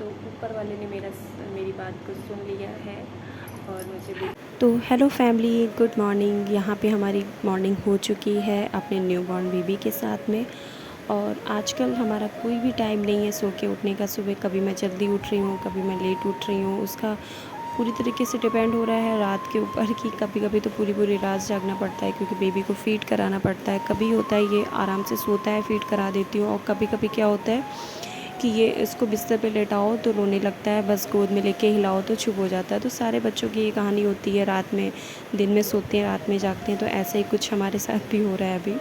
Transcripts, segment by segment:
ऊपर वाले ने मेरी बात को सुन लिया है और मुझे भी। तो हेलो फैमिली, गुड मॉर्निंग। यहाँ पे हमारी मॉर्निंग हो चुकी है अपने न्यूबॉर्न बेबी के साथ में। और आजकल हमारा कोई भी टाइम नहीं है सो के उठने का। सुबह कभी मैं जल्दी उठ रही हूँ, कभी मैं लेट उठ रही हूँ। उसका पूरी तरीके से डिपेंड हो रहा है रात के ऊपर कि कभी कभी तो पूरी पूरी रात जागना पड़ता है क्योंकि बेबी को फ़ीड कराना पड़ता है। कभी होता है ये आराम से सोता है, फ़ीड करा देती हूँ। और कभी कभी क्या होता है कि ये इसको बिस्तर पे लेटाओ तो रोने लगता है, बस गोद में लेके हिलाओ तो चुप हो जाता है। तो सारे बच्चों की ये कहानी होती है, रात में दिन में सोते हैं, रात में जागते हैं। तो ऐसे ही कुछ हमारे साथ भी हो रहा है अभी।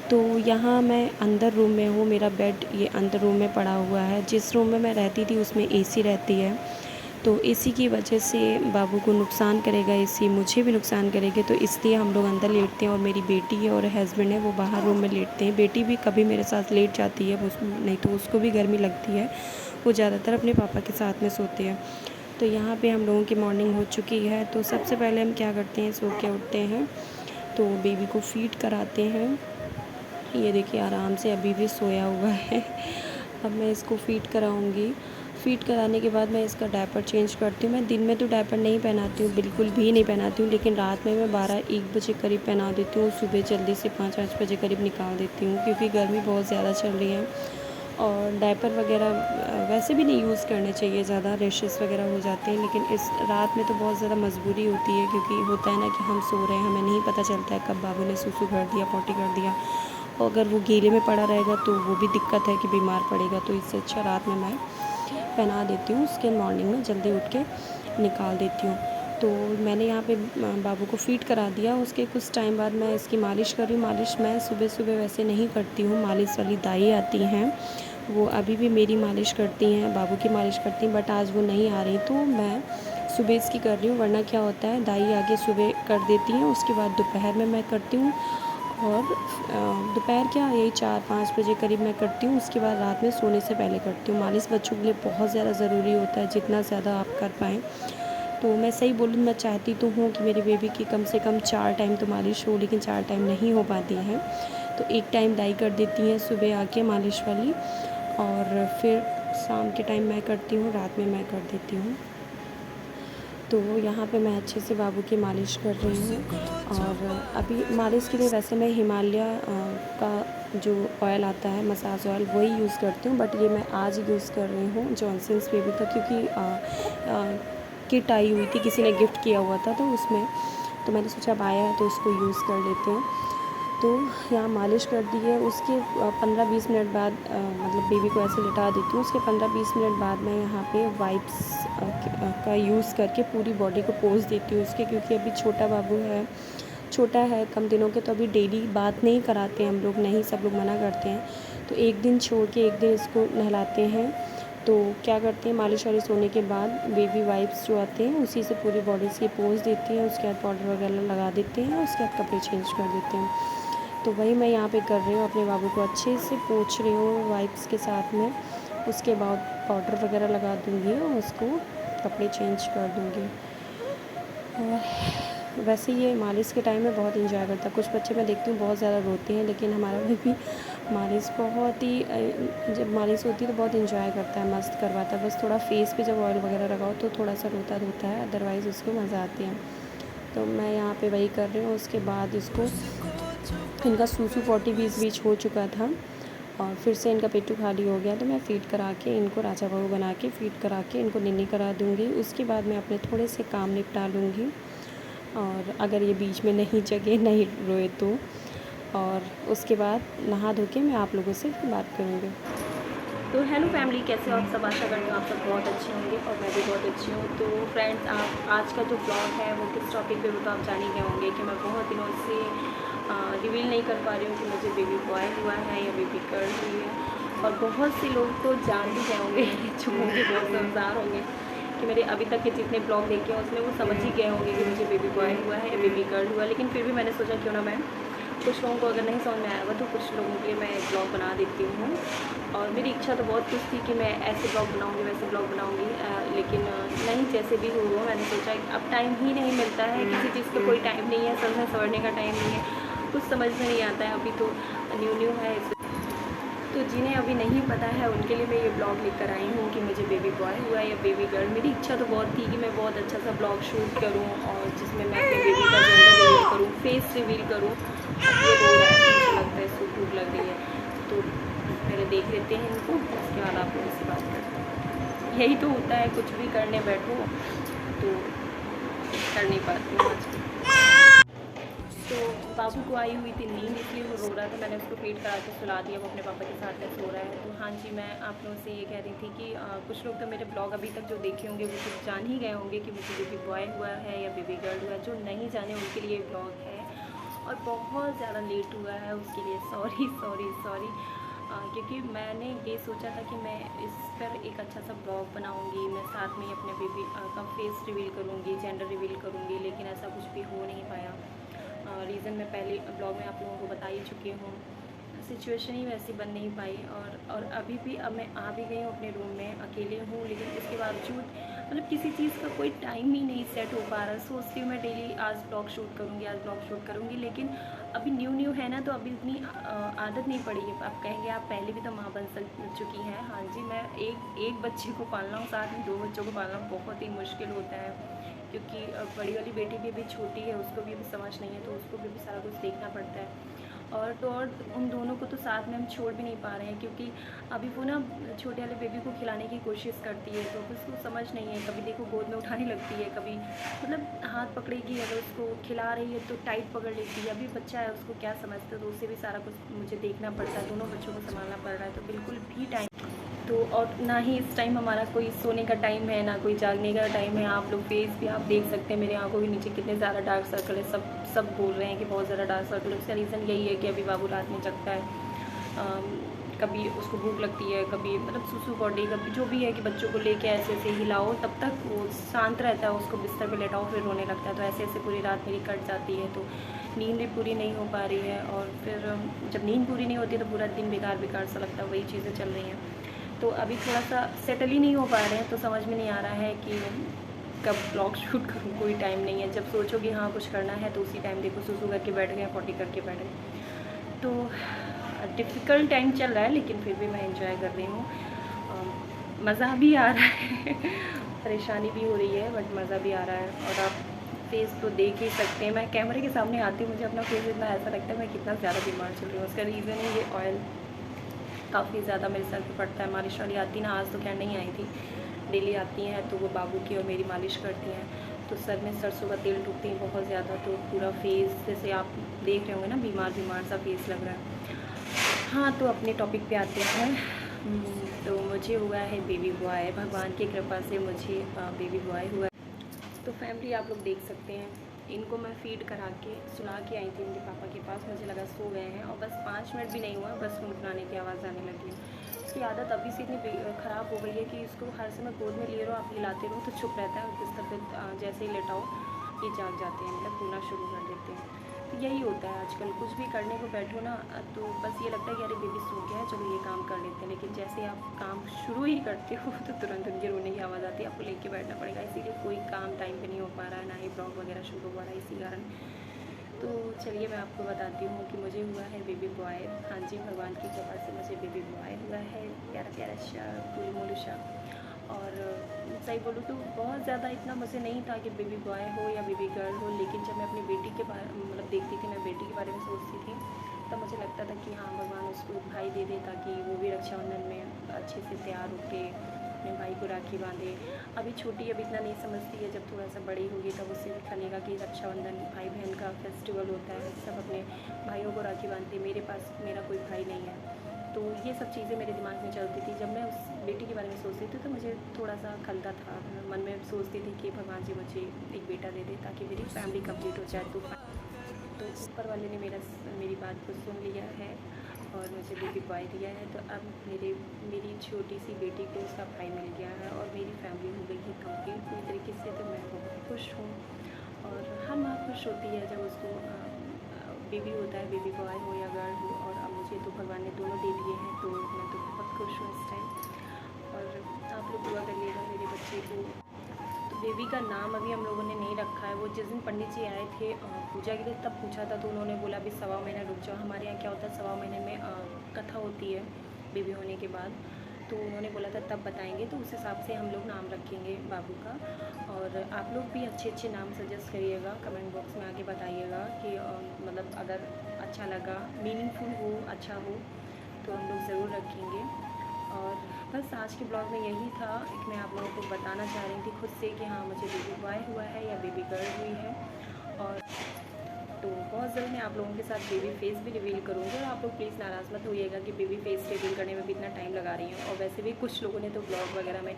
तो यहाँ मैं अंदर रूम में हूँ, मेरा बेड ये अंदर रूम में पड़ा हुआ है। जिस रूम में मैं रहती थी उसमें एसी रहती है, तो एसी की वजह से बाबू को नुकसान करेगा, एसी मुझे भी नुकसान करेगी। तो इसलिए हम लोग अंदर लेटते हैं और मेरी बेटी है और हस्बैंड है वो बाहर रूम में लेटते हैं। बेटी भी कभी मेरे साथ लेट जाती है, नहीं तो उसको भी गर्मी लगती है। वो ज़्यादातर अपने पापा के साथ में सोती है। तो यहाँ पे हम लोगों की मॉर्निंग हो चुकी है। तो सबसे पहले हम क्या करते हैं, सो के उठते हैं तो बेबी को फ़ीड कराते हैं। ये देखिए आराम से अभी भी सोया हुआ है। अब मैं इसको फ़ीड कराऊंगी। फ़ीड कराने के बाद मैं इसका डायपर चेंज करती हूँ। मैं दिन में तो डायपर नहीं पहनाती हूँ, बिल्कुल भी नहीं पहनाती हूँ, लेकिन रात में मैं 12-1 बजे करीब पहना देती हूँ। सुबह जल्दी से 5-5 बजे करीब निकाल देती हूँ क्योंकि गर्मी बहुत ज़्यादा चल रही है। और डायपर वगैरह वैसे भी नहीं यूज़ करने चाहिए, ज़्यादा रेशेस वगैरह हो जाते हैं। लेकिन इस रात में तो बहुत ज़्यादा मजबूरी होती है क्योंकि होता है ना कि हम सो रहे हैं, हमें नहीं पता चलता है कब बाबू ने सूसू कर दिया, पॉटी कर दिया। और अगर वो गीले में पड़ा रहेगा तो वो भी दिक्कत है कि बीमार पड़ेगा। तो इससे अच्छा रात में मैं पहना देती हूँ, उसके मॉर्निंग में जल्दी उठ के निकाल देती हूँ। तो मैंने यहाँ पे बाबू को फ़ीड करा दिया। उसके कुछ टाइम बाद मैं इसकी मालिश कर रही हूँ। मालिश मैं सुबह सुबह वैसे नहीं करती हूँ, मालिश वाली दाई आती हैं, वो अभी भी मेरी मालिश करती हैं, बाबू की मालिश करती हैं। बट आज वो नहीं आ रही तो मैं सुबह इसकी कर रही हूँ। वरना क्या होता है, दाई आगे सुबह कर देती हैं, उसके बाद दोपहर में मैं करती हूँ। और दोपहर क्या यही 4-5 बजे करीब मैं करती हूँ। उसके बाद रात में सोने से पहले करती हूँ। मालिश बच्चों के लिए बहुत ज़्यादा ज़रूरी होता है, जितना ज़्यादा आप कर पाएँ। तो मैं सही बोलूँ, मैं चाहती तो हूँ कि मेरे बेबी की कम से कम 4 टाइम तो मालिश हो, लेकिन 4 टाइम नहीं हो पाती है। तो एक टाइम दाई कर देती हैं सुबह आके मालिश वाली, और फिर शाम के टाइम मैं करती हूँ, रात में मैं कर देती हूँ। तो यहाँ पे मैं अच्छे से बाबू की मालिश कर रही हूँ। और अभी मालिश के लिए वैसे मैं हिमालय का जो ऑयल आता है, मसाज ऑयल, वही यूज़ करती हूँ। बट ये मैं आज यूज़ कर रही हूँ जॉनसन्स बेबी का, क्योंकि किट आई हुई थी, किसी ने गिफ्ट किया हुआ था तो उसमें, तो मैंने सोचा अब आया है तो उसको यूज़ कर लेते हैं। तो यहाँ मालिश कर दी है। उसके 15-20 मिनट बाद मतलब बेबी को ऐसे लिटा देती हूँ। उसके 15-20 मिनट बाद मैं यहाँ पे वाइप्स का यूज़ करके पूरी बॉडी को पोंछ देती हूँ उसके, क्योंकि अभी छोटा बाबू है, छोटा है, कम दिनों के, तो अभी डेली बात नहीं कराते हम लोग, नहीं, सब लोग मना करते हैं। तो एक दिन छोड़ के एक दिन इसको नहलाते हैं। तो क्या करते हैं, मालिश वालिश होने के बाद बेबी वाइप्स जो आते हैं उसी से पूरी बॉडी से पोंछ देती हैं। उसके बाद पाउडर वगैरह लगा देते हैं, उसके बाद कपड़े चेंज कर देते हैं। तो वही मैं यहाँ पे कर रही हूँ, अपने बाबू को अच्छे से पोंछ रही हूँ वाइप्स के साथ में। उसके बाद पाउडर वगैरह लगा दूँगी और उसको कपड़े चेंज कर दूँगी। और वैसे ये मालिश के टाइम में बहुत इंजॉय करता है। कुछ बच्चे मैं देखती हूँ बहुत ज़्यादा रोते हैं, लेकिन हमारा बेबी मालिश बहुत ही जब मालिश होती है तो बहुत इंजॉय करता है, मस्त करवाता है। बस थोड़ा फेस पे जब ऑयल वगैरह लगाओ तो थोड़ा सा रोता रोता है, अदरवाइज़ उसको मज़ा आती है। तो मैं यहाँ पे वही कर रही हूँ। उसके बाद इसको, इनका सूसू पॉटी भी इस बीच हो चुका था और फिर से इनका पेटू खाली हो गया, तो मैं फ़ीड करा के इनको राजा बहू बना के फ़ीड करा के इनको निन्नी करा दूँगी। उसके बाद मैं अपने थोड़े से काम निपटा लूँगी, और अगर ये बीच में नहीं जगे, नहीं रोए तो। और उसके बाद नहा धो के मैं आप लोगों से बात करूँगी। तो हेलो फैमिली, कैसे हो आप सब? आशा करती हूँ आप सब बहुत अच्छे होंगे और मैं भी बहुत अच्छी हूँ। तो फ्रेंड्स, आप आज का जो ब्लॉग है वो किस टॉपिक पे, वो तो आप जान ही गए होंगे कि मैं बहुत दिनों से रिवील नहीं कर पा रही हूँ कि मुझे बेबी बॉय हुआ है या बेबी गर्ल हुई है। और बहुत से लोग तो जान भी गए होंगे जो मुझे बहुत समझदार होंगे कि मेरे अभी तक के जितने ब्लॉग देखे हैं उसमें वो समझ ही गए होंगे कि मुझे बेबी बॉय हुआ है या बेबी गर्ल हुआ है। लेकिन फिर भी मैंने सोचा क्यों ना मैं, कुछ लोगों को अगर नहीं समझ में आया हुआ तो कुछ लोगों के लिए मैं ब्लॉग बना देती हूँ। और मेरी इच्छा तो बहुत कुछ थी कि मैं ऐसे ब्लॉग बनाऊँगी, वैसे ब्लॉग बनाऊँगी, लेकिन नहीं, जैसे भी हो मैंने सोचा अब टाइम ही नहीं मिलता है, किसी चीज़ का कोई टाइम नहीं है, समझने सवरने का टाइम नहीं है, कुछ समझ में नहीं आता है, अभी तो न्यू है। तो जिन्हें अभी नहीं पता है उनके लिए मैं ये ब्लॉग लेकर आई हूँ कि मुझे बेबी बॉय हुआ या बेबी गर्ल। मेरी इच्छा तो बहुत थी कि मैं बहुत अच्छा सा ब्लॉग शूट करूँ और जिसमें मैं अपने बेबी का जेंडर रिवील करूँ, फेस रिवील करूँ। अब ये रो रहा है, मुझे लगता है इसको भूख लग रही है, तो पहले देख लेते हैं इनको, उसके बाद आप लोगों से बात करते हैं। यही तो होता है, कुछ भी करने बैठो तो कर नहीं पाती हूँ आज। तो बाबू को आई हुई थी नींद, इसलिए वो रो रहा था। मैंने उसको फीड करा के सुला दिया, वो अपने पापा के साथ में सो रहा है। तो हाँ जी, मैं आप लोगों से ये कह रही थी कि कुछ लोग तो मेरे ब्लॉग अभी तक जो देखे होंगे वो तो जान ही गए होंगे कि मुझे बेबी बॉय हुआ है या बेबी गर्ल हुआ है। जो नहीं जाने उनके लिए ब्लॉग है और बहुत ज़्यादा लेट हुआ है, उसके लिए सॉरी सॉरी सॉरी। क्योंकि मैंने ये सोचा था कि मैं इस पर एक अच्छा सा ब्लॉग बनाऊंगी, मैं साथ में ही अपने बेबी का फेस रिवील करूंगी, जेंडर रिवील करूंगी, लेकिन ऐसा कुछ भी हो नहीं पाया। रीज़न मैं पहले ब्लॉग में आप लोगों को बता ही चुकी हूँ। सिचुएशन ही वैसी बन नहीं पाई और अभी भी अब मैं आ भी गई हूँ अपने रूम में, अकेले हूँ, लेकिन इसके बावजूद मतलब किसी चीज़ का कोई टाइम ही नहीं सेट हो पा रहा। सोचती हूँ मैं डेली आज ब्लॉग शूट करूँगी, आज ब्लॉग शूट करूँगी, लेकिन अभी न्यू है ना, तो अभी इतनी आदत नहीं पड़ी है। आप कहेंगे आप पहले भी तो माँ बन चुकी हैं। हाँ जी, मैं एक बच्चे को पालना हूँ, साथ में 2 बच्चों को पालना बहुत ही मुश्किल होता है, क्योंकि बड़ी वाली बेटी भी अभी छोटी है, उसको भी अभी समझ नहीं है, तो उसको भी सारा कुछ देखना पड़ता है। और उन दोनों को तो साथ में हम छोड़ भी नहीं पा रहे हैं, क्योंकि अभी वो ना छोटे वाले बेबी को खिलाने की कोशिश करती है, तो उसको समझ नहीं है। कभी देखो गोद में उठाने लगती है, कभी मतलब हाथ पकड़ेगी, अगर उसको खिला रही है तो टाइट पकड़ लेती है। अभी बच्चा है, उसको क्या समझता है, तो उससे भी सारा कुछ मुझे देखना पड़ता है, दोनों बच्चों को संभालना पड़ रहा है, तो बिल्कुल भी टाइम तो और ना ही इस टाइम हमारा कोई सोने का टाइम है, ना कोई जागने का टाइम है। आप लोग फेस भी आप देख सकते हैं, मेरे आंखों के नीचे कितने ज़्यादा डार्क सर्कल है। सब बोल रहे हैं कि बहुत ज़्यादा डार्क सर्कल है। उसका रीज़न यही है कि अभी बाबू रात में जगता है, कभी उसको भूख लगती है, कभी मतलब सुसु बॉडी, कभी जो भी है कि बच्चों को लेके ऐसे ऐसे हिलाओ, तब तक वो शांत रहता है, उसको बिस्तर पे लेटाओ फिर रोने लगता है। तो ऐसे ऐसे पूरी रात मेरी कट जाती है, तो नींद भी पूरी नहीं हो पा रही है। और फिर जब नींद पूरी नहीं होती तो पूरा दिन बेकार सा लगता है, वही चीज़ें चल रही हैं। तो अभी थोड़ा सा सेटल ही नहीं हो पा रहे हैं, तो समझ में नहीं आ रहा है कि कब ब्लॉग शूट करूँ। कोई टाइम नहीं है, जब सोचो कि हाँ कुछ करना है तो उसी टाइम देखो सुसु करके बैठ गए, पॉटी करके बैठ गए। तो डिफ़िकल्ट टाइम चल रहा है, लेकिन फिर भी मैं एंजॉय कर रही हूँ। मज़ा भी आ रहा है परेशानी भी हो रही है, बट मज़ा भी आ रहा है। और आप फेस तो देख ही सकते हैं, मैं कैमरे के सामने आती हूँ, मुझे अपना फेस इतना ऐसा लगता है मैं कितना ज़्यादा बीमार चल रही हूँ। उसका रीज़न है ये ऑयल काफ़ी ज़्यादा मेरे सर पे पड़ता है। मालिश वाली आती ना, आज तो खैर नहीं आई थी, डेली आती हैं, तो वो बाबू की और मेरी मालिश करती हैं। तो सर में सरसों का तेल टूटती है बहुत ज़्यादा, तो पूरा फेस जैसे आप देख रहे होंगे ना, बीमार सा फेस लग रहा है। हाँ, तो अपने टॉपिक पे आते हैं। तो मुझे हुआ है बेबी बॉय, भगवान की कृपा से मुझे बेबी बॉय हुआ है। तो फैमिली आप लोग देख सकते हैं, इनको मैं फ़ीड करा के सुला के आई थी इनके पापा के पास, मुझे लगा सो गए हैं, और बस 5 मिनट भी नहीं हुआ, बस गुनगुनाने की आवाज़ आने लगी। इसकी आदत अभी से इतनी ख़राब हो गई है कि इसको हर समय गोद में लिए रहो, आप हिलाते रहो तो चुप रहता है, और बिस्तर पर जैसे ही लेटाओ ये जाग जाते हैं, मतलब रोना शुरू कर देते हैं। तो यही होता है आजकल, कुछ भी करने को बैठो ना तो बस ये लगता है कि अरे बेबी सो गया है, चलो ये काम कर लेते हैं, लेकिन जैसे आप काम शुरू ही करते हो तो तुरंत उनके रोने की आवाज़ आती है, आपको लेके बैठना पड़ेगा। इसीलिए कोई काम टाइम पे नहीं हो पा रहा है, ना ही ब्लॉग वगैरह शुरू हो पा रहा है इसी कारण। तो चलिए मैं आपको बताती हूँ कि मुझे हुआ है बेबी बॉय। हाँ जी, भगवान की कृपा से मुझे बेबी बॉय हुआ है, प्यारा प्यारा सा फूल मोलू सा। और सही बोलूँ तो बहुत ज़्यादा इतना मुझे नहीं था कि बेबी बॉय हो या बेबी गर्ल हो, लेकिन जब मैं अपनी बेटी के बारे मतलब देखती थी, मैं बेटी के बारे में सोचती थी, तब मुझे लगता था कि हाँ भगवान उसको एक भाई दे दे, ताकि वो भी रक्षाबंधन में अच्छे से तैयार होके अपने भाई को राखी बांधे। अभी छोटी अभी इतना नहीं समझती है, जब थोड़ा सा बड़ी होगी तब उससे भी खलेगा कि रक्षाबंधन भाई बहन का फेस्टिवल होता है, सब अपने भाइयों को राखी बांधते हैं। मेरे पास मेरा कोई भाई नहीं है, तो ये सब चीज़ें मेरे दिमाग में चलती थी। जब मैं उस बेटी के बारे में सोचती थी तो मुझे थोड़ा सा खलता था, मन में सोचती थी कि भगवान जी मुझे एक बेटा दे दे ताकि मेरी फैमिली कंप्लीट हो जाए। तो ऊपर वाले ने मेरी बात को सुन लिया है और मुझे बेबी बॉय दिया है। तो अब मेरी छोटी सी बेटी को उसका भाई मिल गया है और मेरी फैमिली हो गई है कंप्लीट पूरी तरीके से। तो मैं बहुत खुश हूँ, और हर माँ खुश होती है जब उसको बेबी होता है, बेबी बॉय हो या गर्ल हो। और अब मुझे तो भगवान ने दोनों दे दिए हैं, तो मैं तो बहुत खुश हूँ इस टाइम। और आप लोग दुआ करिएगा मेरे बच्चे को। तो बेबी का नाम अभी हम लोगों ने नहीं रखा है। वो जिस दिन पंडित जी आए थे पूजा के लिए, तब पूछा था, तो उन्होंने बोला अभी 1.25 महीना रुक जाओ। हमारे यहाँ क्या होता है, 1.25 महीने में कथा होती है, बेबी होने के बाद। तो उन्होंने बोला था तब बताएंगे, तो उस हिसाब से हम लोग नाम रखेंगे बाबू का। और आप लोग भी अच्छे अच्छे नाम सजेस्ट करिएगा, कमेंट बॉक्स में आके बताइएगा कि मतलब अगर अच्छा लगा, मीनिंगफुल हो, अच्छा हो तो हम लोग ज़रूर रखेंगे। और बस आज के ब्लॉग में यही था कि मैं आप लोगों को बताना चाह रही थी खुद से कि हाँ मुझे बेबी बॉय हुआ है या बेबी गर्ल हुई है। और तो बहुत जल्द मैं आप लोगों के साथ बेबी फेस भी रिवील करूँगी। और आप लोग प्लीज़ नाराज़ मत होइएगा कि बेबी फेस रिवील करने में भी इतना टाइम लगा रही हूँ। और वैसे भी कुछ लोगों ने तो ब्लॉग वगैरह में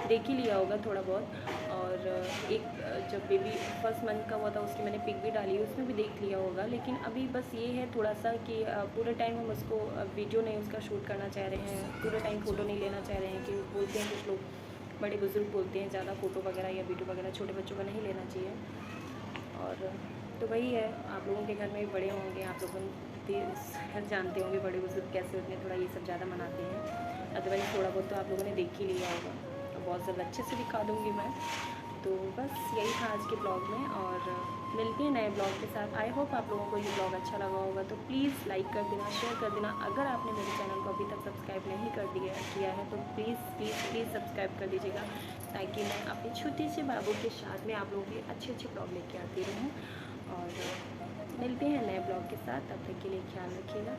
देख ही लिया होगा थोड़ा बहुत। और एक जब बेबी फर्स्ट मंथ का हुआ था उसकी मैंने पिक भी डाली, उसमें भी देख लिया होगा। लेकिन अभी बस ये है थोड़ा सा कि पूरे टाइम हम उसको वीडियो नहीं उसका शूट करना चाह रहे हैं, पूरे टाइम फ़ोटो नहीं लेना चाह रहे हैं। कि बोलते हैं कुछ लोग, बड़े बुज़ुर्ग बोलते हैं ज़्यादा फ़ोटो वगैरह या वीडियो वगैरह छोटे बच्चों का नहीं लेना चाहिए। और तो वही है, आप लोगों के घर में भी बड़े होंगे, आप लोगों भी जानते होंगे बड़े बुजुर्ग कैसे होते हैं, थोड़ा ये सब ज़्यादा मनाते हैं। अदरवाइज़ थोड़ा बहुत तो आप लोगों ने देख ही लिया होगा, और बहुत ज़्यादा अच्छे से दिखा दूँगी मैं। तो बस यही था आज के ब्लॉग में, और मिलते हैं नए ब्लॉग के साथ। आई होप आप लोगों को ये ब्लॉग अच्छा लगा होगा। तो प्लीज़ लाइक कर देना, शेयर कर देना। अगर आपने मेरे चैनल को अभी तक सब्सक्राइब नहीं किया है तो प्लीज़ प्लीज़ प्लीज़ सब्सक्राइब कर दीजिएगा, ताकि मैं अपने छोटे से बाबू के साथ में आप लोगों के अच्छे अच्छे ब्लॉग लेके आती रहूँ। और मिलते हैं नए ब्लॉग के साथ, तब तक के लिए ख्याल रखिएगा।